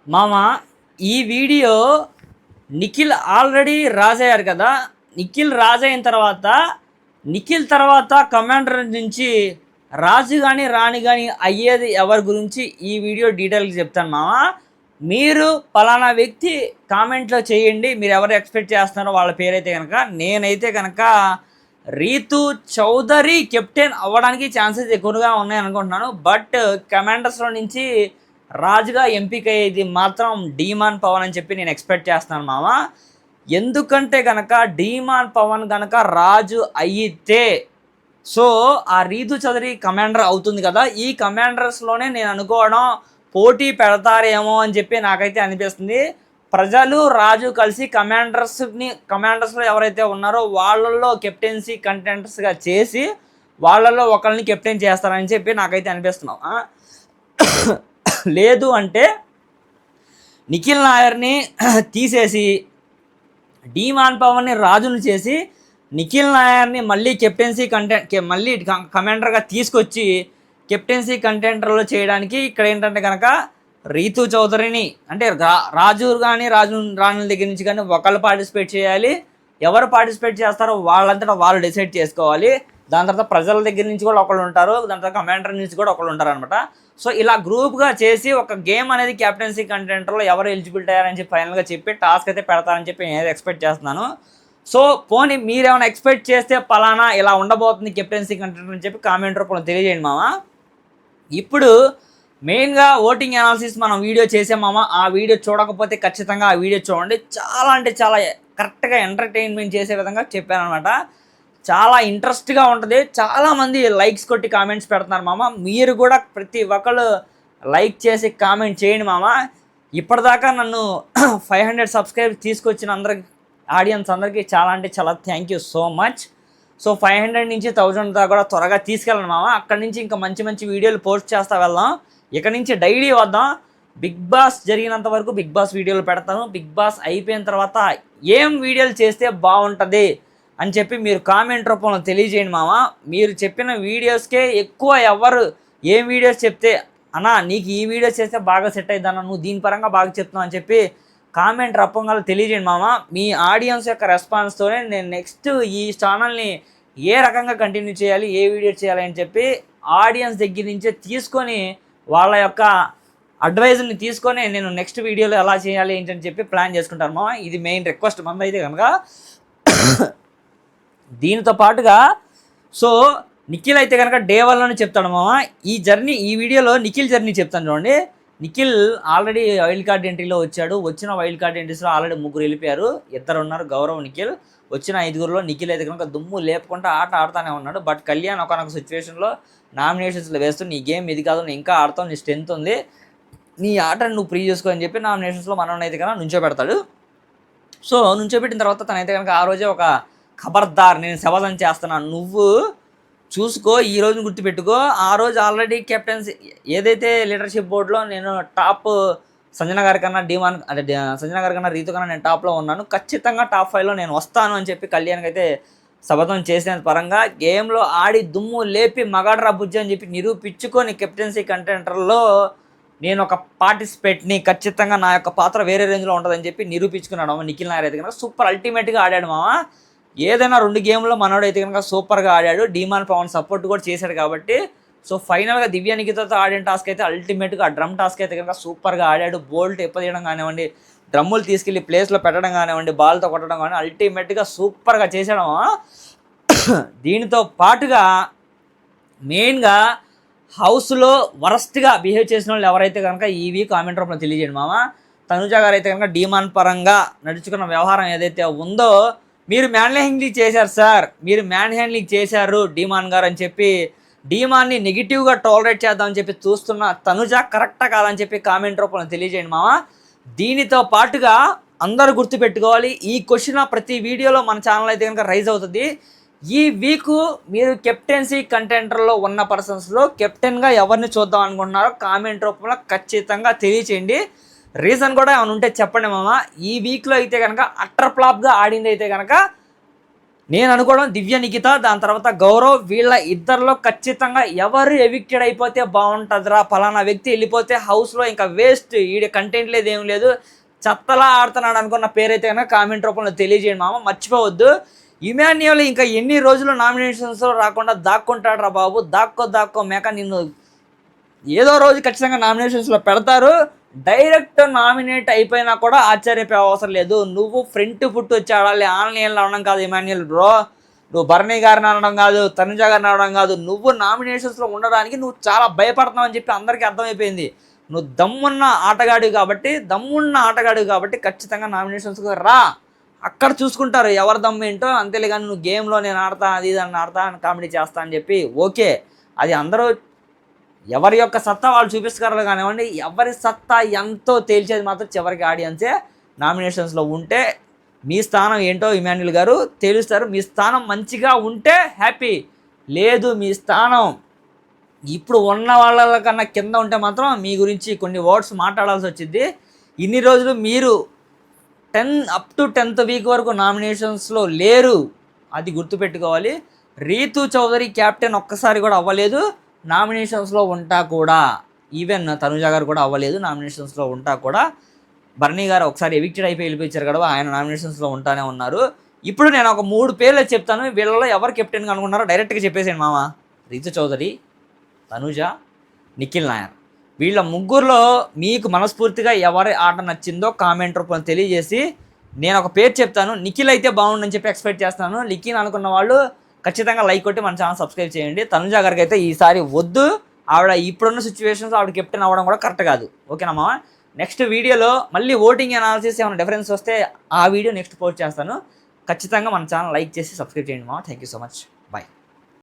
మామ ఈ video Nikhil already రాజయ్యారు కదా. నిఖిల్ రాజైన తర్వాత కమాండర్ నుంచి రాజు కానీ రాణి కానీ అయ్యేది ఎవరి గురించి ఈ వీడియో డీటెయిల్గా చెప్తాను మామ. మీరు పలానా వ్యక్తి కామెంట్లో చేయండి, మీరు ఎవరు ఎక్స్పెక్ట్ చేస్తున్నారో వాళ్ళ పేరైతే కనుక. నేనైతే కనుక రీతు చౌదరి కెప్టెన్ అవ్వడానికి ఛాన్సెస్ ఎక్కువగా ఉన్నాయి అనుకుంటున్నాను. బట్ కమాండర్స్లో నుంచి రాజుగా ఎంపిక అయ్యేది మాత్రం డీమాన్ పవన్ అని చెప్పి నేను ఎక్స్పెక్ట్ చేస్తున్నాను మామ. ఎందుకంటే కనుక డీమాన్ పవన్ కనుక రాజు అయితే సో ఆ రీతు చౌదరి కమాండర్ అవుతుంది కదా. ఈ కమాండర్స్లోనే నేను అనుకోవడం పోటీ పెడతారేమో అని చెప్పి నాకైతే అనిపిస్తుంది. ప్రజలు రాజు కలిసి కమాండర్స్లో ఎవరైతే ఉన్నారో వాళ్ళల్లో కెప్టెన్సీ కంటెంటర్స్గా చేసి వాళ్ళల్లో ఒకరిని కెప్టెన్ చేస్తారని చెప్పి నాకైతే అనిపిస్తున్నాం. లేదు అంటే నిఖిల్ నాయర్ని తీసేసి డీమాన్ పవన్ని రాజును చేసి నిఖిల్ నాయర్ని మళ్ళీ మళ్ళీ కమాండర్గా తీసుకొచ్చి కెప్టెన్సీ కంటెంటర్లో చేయడానికి ఇక్కడ ఏంటంటే కనుక రీతు చౌదరిని అంటే రాజు రాణుల దగ్గర నుంచి కానీ ఒకళ్ళు పార్టిసిపేట్ చేయాలి. ఎవరు పార్టిసిపేట్ చేస్తారో వాళ్ళంతటా వాళ్ళు డిసైడ్ చేసుకోవాలి. దాని తర్వాత ప్రజల దగ్గర నుంచి కూడా ఒకళ్ళు ఉంటారు, దాని తర్వాత కమాండర్ నుంచి కూడా ఒకళ్ళు ఉంటారు అనమాట. సో ఇలా గ్రూప్గా చేసి ఒక గేమ్ అనేది క్యాప్టెన్సీ కంటెంటర్లో ఎవరు ఎలిజిబిలిటీ అయ్యారని చెప్పి ఫైనల్గా చెప్పి టాస్క్ అయితే పెడతారని చెప్పి నేను ఎక్స్పెక్ట్ చేస్తున్నాను. సో పోనీ మీరేమైనా ఎక్స్పెక్ట్ చేస్తే పలానా ఇలా ఉండబోతుంది కెప్టెన్సీ కంటెంటర్ అని చెప్పి కామెంట్ రూపంలో తెలియజేయండి మామ. ఇప్పుడు మెయిన్గా ఓటింగ్ అనాలిసిస్ మనం వీడియో చేసామామ. ఆ వీడియో చూడకపోతే ఖచ్చితంగా ఆ వీడియో చూడండి. చాలా అంటే చాలా కరెక్ట్గా ఎంటర్టైన్మెంట్ చేసే విధంగా చెప్పాను అనమాట. చాలా ఇంట్రెస్ట్గా ఉంటుంది. చాలామంది లైక్స్ కొట్టి కామెంట్స్ పెడుతున్నారు మామ. మీరు కూడా ప్రతి ఒక్కళ్ళు లైక్ చేసి కామెంట్ చేయండి మామ. ఇప్పటిదాకా నన్ను 500 సబ్స్క్రైబ్ తీసుకొచ్చిన ఆడియన్స్ అందరికీ చాలా అంటే చాలా thank you so much. So 500 నుంచి 1000 దాకా కూడా త్వరగా తీసుకెళ్ళండి మామ. అక్కడి నుంచి ఇంకా మంచి మంచి వీడియోలు పోస్ట్ చేస్తా వెళ్దాం. ఇక నుంచి డైలీ వద్దాం. బిగ్ బాస్ జరిగినంత వరకు బిగ్ బాస్ వీడియోలు పెడతాను. బిగ్ బాస్ అయిపోయిన తర్వాత ఏం వీడియోలు చేస్తే బాగుంటుంది అని చెప్పి మీరు కామెంట్ రూపంలో తెలియజేయండి మామ. మీరు చెప్పిన వీడియోస్కే ఎక్కువ ఎవరు ఏం వీడియోస్ చెప్తే అన్నా నీకు ఈ వీడియోస్ చేస్తే బాగా సెట్ అవుతుందన్నా, నువ్వు దీని పరంగా బాగా చెప్తున్నావు అని చెప్పి కామెంట్ రూపంగా తెలియజేయండి మామ. మీ ఆడియన్స్ యొక్క రెస్పాన్స్తోనే నేను నెక్స్ట్ ఈ ఛానల్ని ఏ రకంగా కంటిన్యూ చేయాలి, ఏ వీడియో చేయాలి అని చెప్పి ఆడియన్స్ దగ్గర నుంచే తీసుకొని వాళ్ళ యొక్క అడ్వైజ్ని తీసుకొని నేను నెక్స్ట్ వీడియోలో ఎలా చేయాలి ఏంటని చెప్పి ప్లాన్ చేసుకుంటాను మామ. ఇది మెయిన్ రిక్వెస్ట్ మంది అయితే కనుక. దీనితో పాటుగా సో నిఖిల్ అయితే కనుక డే 1లోనే చెప్తాడు మామ. ఈ వీడియోలో నిఖిల్ జర్నీ చెప్తాను చూడండి. నిఖిల్ ఆల్రెడీ వైల్డ్ కార్డ్ ఎంట్రీలో వచ్చాడు. వచ్చిన వైల్డ్ కార్డ్ ఎంట్రీస్లో ఆల్రెడీ 3 వెళ్ళిపోయారు, 2 ఉన్నారు. గౌరవ్, నిఖిల్. వచ్చిన 5గురిలో నిఖిల్ అయితే కనుక దుమ్ము లేపుకుంటూ ఆడుతూనే ఉన్నాడు. బట్ కళ్యాణ్ ఒకనొక సిచ్యువేషన్లో నామినేషన్స్లో వేస్తూ నీ గేమ్ ఇది కాదు, నువ్వు ఇంకా ఆడతావు, నీ స్ట్రెంత్ ఉంది, నీ ఆటను నువ్వు ప్రీ చేసుకో అని చెప్పి నామినేషన్స్లో మనల్ని అయితే కనుక నుంచోబెడతాడు. సో నుంచోబెట్టిన తర్వాత తనైతే కనుక ఆ రోజే ఒక ఖబర్దార్, నేను శపథం చేస్తున్నాను, నువ్వు చూసుకో, ఈ రోజుని గుర్తుపెట్టుకో. ఆ రోజు ఆల్రెడీ కెప్టెన్సీ ఏదైతే లీడర్షిప్ బోర్డులో నేను టాప్ సంజన గారి కన్నా సంజన గారి కన్నా రీతు కన్నా నేను టాప్లో ఉన్నాను, ఖచ్చితంగా టాప్ 5లో నేను వస్తాను అని చెప్పి కళ్యాణ్కి అయితే శపథం చేసిన పరంగా గేమ్లో ఆడి దుమ్ము లేపి మగాడ్రా బుజ్జి అని చెప్పి నిరూపించుకొని కెప్టెన్సీ కంటెంటర్లో నేను ఒక పార్టిసిపేట్ని, ఖచ్చితంగా నా యొక్క పాత్ర వేరే రేంజ్లో ఉంటుందని చెప్పి నిరూపించుకున్నాడు నిఖిల్ నాయర్ అయితే కనుక. సూపర్ అల్టిమేట్గా ఆడాడు మామ. ఏదైనా 2 గేమ్లో మనోడు అయితే కనుక సూపర్గా ఆడాడు. డీమాన్ పవన్ సపోర్ట్ కూడా చేశాడు కాబట్టి. సో ఫైనల్గా దివ్య నిఖితతో ఆడిన టాస్క్ అయితే అల్టిమేట్గా డ్రమ్ టాస్క్ అయితే కనుక సూపర్గా ఆడాడు. బోల్ట్ ఎప్పదీయడం కానివ్వండి, డ్రమ్ములు తీసుకెళ్ళి ప్లేస్లో పెట్టడం కానివ్వండి, బాల్తో కొట్టడం కానివ్వండి, అల్టిమేట్గా సూపర్గా చేశాడు. దీనితో పాటుగా మెయిన్గా హౌస్లో వరస్ట్గా బిహేవ్ చేసిన వాళ్ళు ఎవరైతే కనుక ఈ వీక్ కామెంట్ రూపంలో తెలియజేయండి మామ. తనుజ గారు అయితే కనుక డీమాన్ పరంగా నడుచుకున్న వ్యవహారం ఏదైతే ఉందో, మీరు మ్యాన్ హ్యాండ్లింగ్ చేశారు సార్, మీరు మ్యాన్ హ్యాండ్లింగ్ చేశారు డీమాన్ గారు అని చెప్పి డీమాన్ని నెగిటివ్గా టాలరేట్ చేద్దామని చెప్పి చూస్తున్న తనుజ కరెక్టా కాదని చెప్పి కామెంట్ రూపంలో తెలియజేయండి మామ. దీనితో పాటుగా అందరూ గుర్తుపెట్టుకోవాలి, ఈ క్వశ్చన్ ప్రతి వీడియోలో మన ఛానల్ అయితే కనుక రైజ్ అవుతుంది. ఈ వీకు మీరు కెప్టెన్సీ కంటెంటర్లో ఉన్న పర్సన్స్లో కెప్టెన్గా ఎవరిని చూద్దాం అనుకుంటున్నారో కామెంట్ రూపంలో ఖచ్చితంగా తెలియచేయండి. రీజన్ కూడా ఏమైనా ఉంటే చెప్పండి మామ. ఈ వీక్లో అయితే కనుక అట్టర్ ఫ్లాప్గా ఆడింది అయితే కనుక నేను అనుకోవడం దివ్య నిఖిత, దాని తర్వాత గౌరవ్, వీళ్ళ ఇద్దరిలో ఖచ్చితంగా ఎవరు ఎవిక్టెడ్ అయిపోతే బాగుంటుందిరా, పలానా వ్యక్తి వెళ్ళిపోతే హౌస్లో ఇంకా వేస్ట్, ఈడ కంటెంట్ లేదు ఏం లేదు, చెత్తలా ఆడుతున్నాడు అనుకున్న పేరైతే కనుక కామెంట్ రూపంలో తెలియజేయండి మామ. మర్చిపోవద్దు, ఇమాన్యుయల్ ఇంకా ఎన్ని రోజులు నామినేషన్స్లో రాకుండా దాక్కుంటాడు రా బాబు. దాక్కో మేక, నిన్ను ఏదో రోజు ఖచ్చితంగా నామినేషన్స్లో పెడతారు. డైరెక్ట్ నామినేట్ అయిపోయినా కూడా ఆశ్చర్యపోయే అవసరం లేదు. నువ్వు ఫ్రంట్ ఫుట్ వచ్చి ఆడాలి, ఆన్లైన్లో అనడం కాదు ఇమాన్యుయల్ బ్రో. నువ్వు భరణి గారిని అనడం కాదు, తనుజ గారిని అనడం కాదు, నువ్వు నామినేషన్స్లో ఉండడానికి నువ్వు చాలా భయపడుతున్నావు అని చెప్పి అందరికీ అర్థమైపోయింది. నువ్వు దమ్మున్న ఆటగాడివి కాబట్టి ఖచ్చితంగా నామినేషన్స్కి రా. అక్కడ చూసుకుంటారు ఎవరి దమ్ము ఏంటో, అంతేలే. కానీ నువ్వు గేమ్లో నేను ఆడతా, అది అని ఆడతా అని కామెడీ చేస్తా అని చెప్పి ఓకే, అది అందరూ ఎవరి యొక్క సత్తా వాళ్ళు చూపిస్తారు కానివ్వండి. ఎవరి సత్తా ఎంతో తేల్చేది మాత్రం చివరికి ఆడియన్సే. నామినేషన్స్లో ఉంటే మీ స్థానం ఏంటో ఇమాన్యుయల్ గారు తేలుస్తారు. మీ స్థానం మంచిగా ఉంటే హ్యాపీ, లేదు మీ స్థానం ఇప్పుడు ఉన్న వాళ్ళ కన్నా కింద ఉంటే మాత్రం మీ గురించి కొన్ని వర్డ్స్ మాట్లాడాల్సి వచ్చింది. ఇన్ని రోజులు మీరు 10th వీక్ వరకు నామినేషన్స్లో లేరు, అది గుర్తుపెట్టుకోవాలి. రీతు చౌదరి క్యాప్టెన్ ఒక్కసారి కూడా అవ్వలేదు నామినేషన్స్లో ఉంటా కూడా. ఈవెన్ తనుజ గారు కూడా అవ్వలేదు నామినేషన్స్లో ఉంటా కూడా. బర్నీ గారు ఒకసారి ఎవిక్టెడ్ అయిపోయి వెళ్ళిపోయారు కదా, ఆయన నామినేషన్స్లో ఉంటానే ఉన్నారు. ఇప్పుడు నేను ఒక 3 పేర్లు చెప్తాను, వీళ్ళలో ఎవరు కెప్టెన్గా అనుకున్నారో డైరెక్ట్గా చెప్పేసాను మామ. రీతు చౌదరి, తనుజ, నిఖిల్ నాయర్. వీళ్ళ ముగ్గురులో మీకు మనస్ఫూర్తిగా ఎవరి ఆట నచ్చిందో కామెంట్ రూపంలో తెలియజేసి, నేను ఒక పేరు చెప్తాను, నిఖిల్ అయితే బాగుండని చెప్పి ఎక్స్పెక్ట్ చేస్తాను. నిఖిల్ అనుకున్న వాళ్ళు ఖచ్చితంగా లైక్ కొట్టి మన ఛానల్ సబ్స్క్రైబ్ చేయండి. తనుజ గారికి అయితే ఈసారి వద్దు, ఆవిడ ఇప్పుడున్న సిచ్యువేషన్స్ ఆవిడ కెప్టెన్ అవ్వడం కూడా కరెక్ట్ కాదు. ఓకేనమ్మా. నెక్స్ట్ వీడియోలో మళ్ళీ ఓటింగ్ అనాలిసిస్ ఏమైనా డిఫరెన్స్ వస్తే ఆ వీడియో నెక్స్ట్ పోస్ట్ చేస్తాను. ఖచ్చితంగా మన ఛానల్ లైక్ చేసి సబ్స్క్రైబ్ చేయండి మామ. Thank you so much.